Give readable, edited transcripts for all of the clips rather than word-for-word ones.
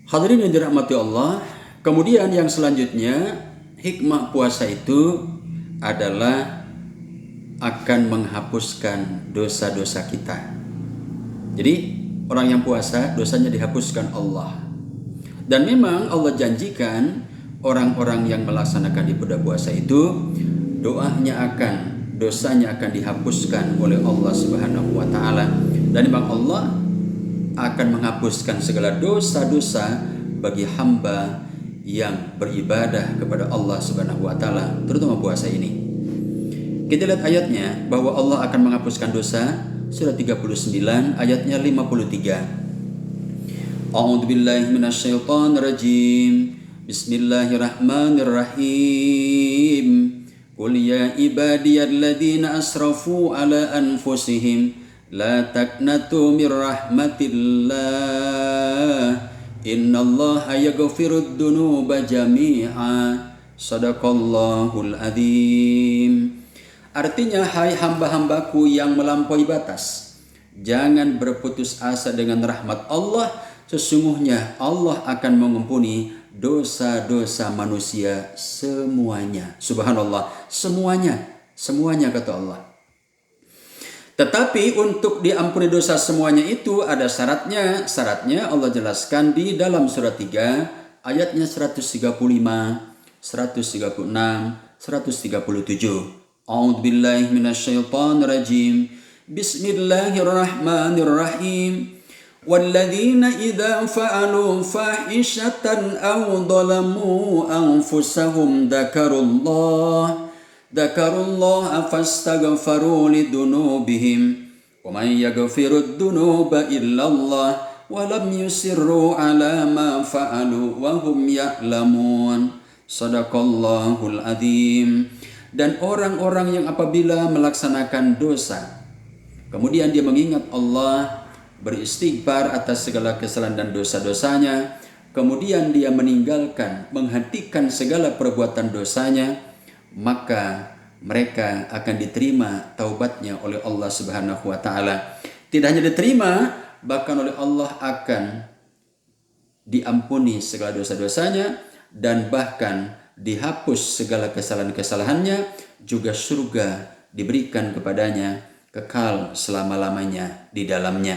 Hadirin yang dirahmati Allah, kemudian yang selanjutnya, hikmah puasa itu adalah akan menghapuskan dosa-dosa kita. Jadi orang yang puasa dosanya dihapuskan Allah. Dan memang Allah janjikan orang-orang yang melaksanakan ibadah puasa itu dosanya akan dihapuskan oleh Allah Subhanahu wa taala. Dan memang Allah akan menghapuskan segala dosa-dosa bagi hamba yang beribadah kepada Allah Subhanahu wa taala, terutama puasa ini. Kita lihat ayatnya bahwa Allah akan menghapuskan dosa, surah 39 ayatnya 53. A'udzubillahi minasyaitonirrajim. Bismillahirrahmanirrahim. Qul ya ibadiyalladzina asrafu ala anfusihim la taqnatu mir rahmatillah innallaha yaghfirud dzunuba jami'a. Shadaqallahul adzim. Artinya, hai hamba-hambaku yang melampaui batas, jangan berputus asa dengan rahmat Allah. Sesungguhnya Allah akan mengampuni dosa-dosa manusia semuanya. Subhanallah, semuanya kata Allah. Tetapi untuk diampuni dosa semuanya itu ada syaratnya. Syaratnya Allah jelaskan di dalam surat 3 ayatnya 135, 136, 137. A'udzubillahi minasyaitonirrajim. Bismillahirrahmanirrahim. Walladzina idza fa'alu fahishatan aw dhalamu anfusahum dzakarullaha fastaghfaru lidunubihim wa may yaghfirud dunuba illallah wa lam yusirru ala ma fa'alu wa hum ya'lamun. Shadaqallahul adzim. Dan orang-orang yang apabila melaksanakan dosa, kemudian dia mengingat Allah, beristighfar atas segala kesalahan dan dosa-dosanya, kemudian dia menghentikan segala perbuatan dosanya, maka mereka akan diterima taubatnya oleh Allah Subhanahu wa taala. Tidak hanya diterima, bahkan oleh Allah akan diampuni segala dosa-dosanya dan bahkan dihapus segala kesalahan-kesalahannya, juga surga diberikan kepadanya kekal selama-lamanya di dalamnya.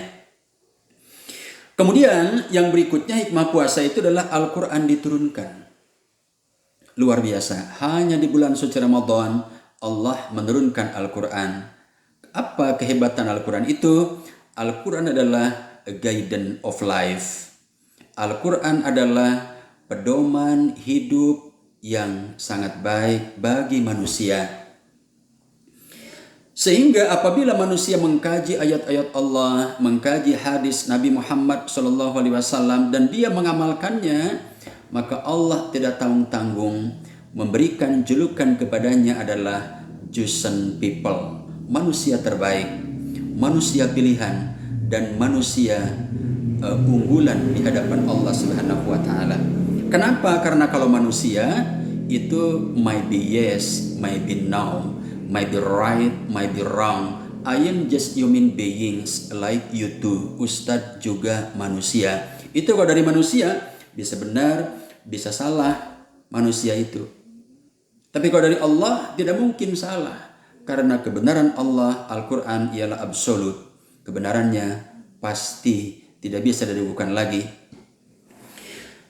Kemudian yang berikutnya, hikmah puasa itu adalah Al-Quran diturunkan. Luar biasa, hanya di bulan suci Ramadan Allah menurunkan Al-Quran. Apa kehebatan Al-Quran itu? Al-Quran adalah a guidance of life. Al-Quran adalah pedoman hidup yang sangat baik bagi manusia. Sehingga apabila manusia mengkaji ayat-ayat Allah, mengkaji hadis Nabi Muhammad SAW dan dia mengamalkannya, maka Allah tidak tanggung-tanggung memberikan julukan kepadanya adalah chosen people, manusia terbaik, manusia pilihan, dan manusia unggulan di hadapan Allah Subhanahu wa taala. Kenapa? Karena kalau manusia itu might be yes, might be no, might be right, might be wrong. I am just human beings like you too. Ustadz juga manusia. Itu kalau dari manusia bisa benar, bisa salah manusia itu. Tapi kalau dari Allah tidak mungkin salah. Karena kebenaran Allah, Al-Quran ialah absolut. Kebenarannya pasti tidak bisa diragukan lagi.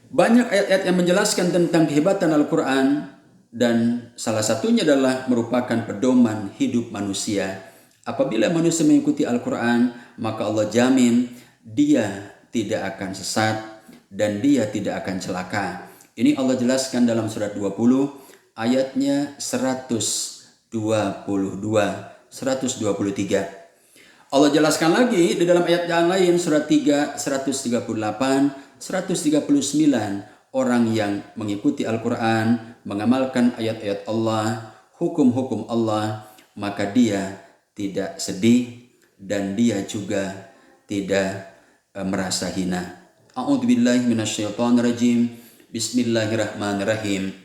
Banyak ayat-ayat yang menjelaskan tentang kehebatan Al-Quran, dan salah satunya adalah merupakan pedoman hidup manusia. Apabila manusia mengikuti Al-Quran, maka Allah jamin dia tidak akan sesat dan dia tidak akan celaka. Ini Allah jelaskan dalam surat 20 ayatnya 122, 123. Allah jelaskan lagi di dalam ayat yang lain, surat 3, 138, 139, orang yang mengikuti Al-Quran, mengamalkan ayat-ayat Allah, hukum-hukum Allah, maka dia tidak sedih dan dia juga tidak merasa hina. A'udzubillahi minasyaitonirrajim. Bismillahirrahmanirrahim.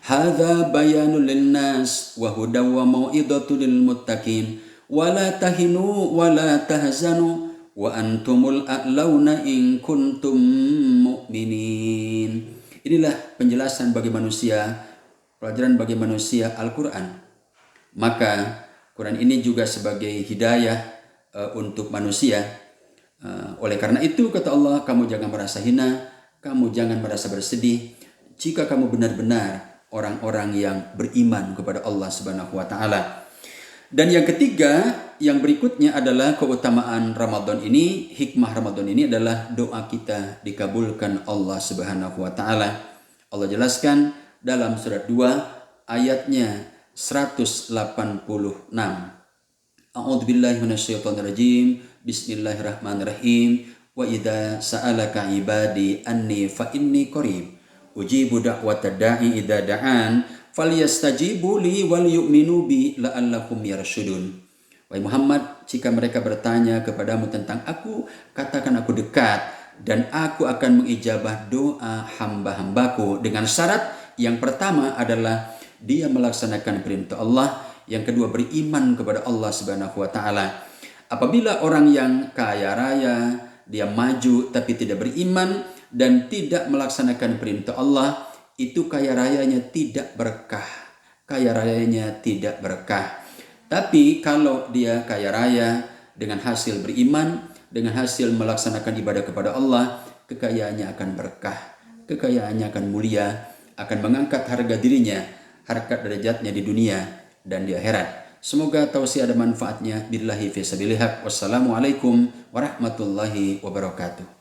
Hadza bayanul linnas wa hudaw wa mau'izatul lil muttaqin wa la tahinu wa la tahzanu wa antumul a'launa in kuntum mu'minin. Inilah penjelasan bagi manusia, pelajaran bagi manusia Al-Quran. Maka Quran ini juga sebagai hidayah untuk manusia. Oleh karena itu kata Allah, kamu jangan merasa hina, kamu jangan merasa bersedih jika kamu benar-benar orang-orang yang beriman kepada Allah Subhanahu wa taala. Dan yang ketiga, yang berikutnya adalah keutamaan Ramadan ini, hikmah Ramadan ini adalah doa kita dikabulkan Allah Subhanahu wa taala. Allah jelaskan dalam surat 2 ayatnya 186. A'udzubillahi minasyaitonirrajim. Bismillahirrahmanirrahim. Wa idza sa'alaka ibadi anni fa inni qarib ujibu da'watad da'i idza da'an falyastajibu li wal yu'minu bi la'allakum yarshudun. Wahai Muhammad, jika mereka bertanya kepadamu tentang aku, katakan aku dekat dan aku akan mengijabah doa hamba-hambaku dengan syarat yang pertama adalah dia melaksanakan perintah Allah, yang kedua beriman kepada Allah Subhanahu wa taala. Apabila orang yang kaya raya, dia maju tapi tidak beriman dan tidak melaksanakan perintah Allah, itu kaya rayanya tidak berkah. Kaya rayanya tidak berkah. Tapi kalau dia kaya raya dengan hasil beriman, dengan hasil melaksanakan ibadah kepada Allah, kekayaannya akan berkah. Kekayaannya akan mulia, akan mengangkat harga dirinya, harkat derajatnya di dunia dan di akhirat. Semoga tausiah ada manfaatnya. Billahi fi sabilillah. Wassalamualaikum warahmatullahi wabarakatuh.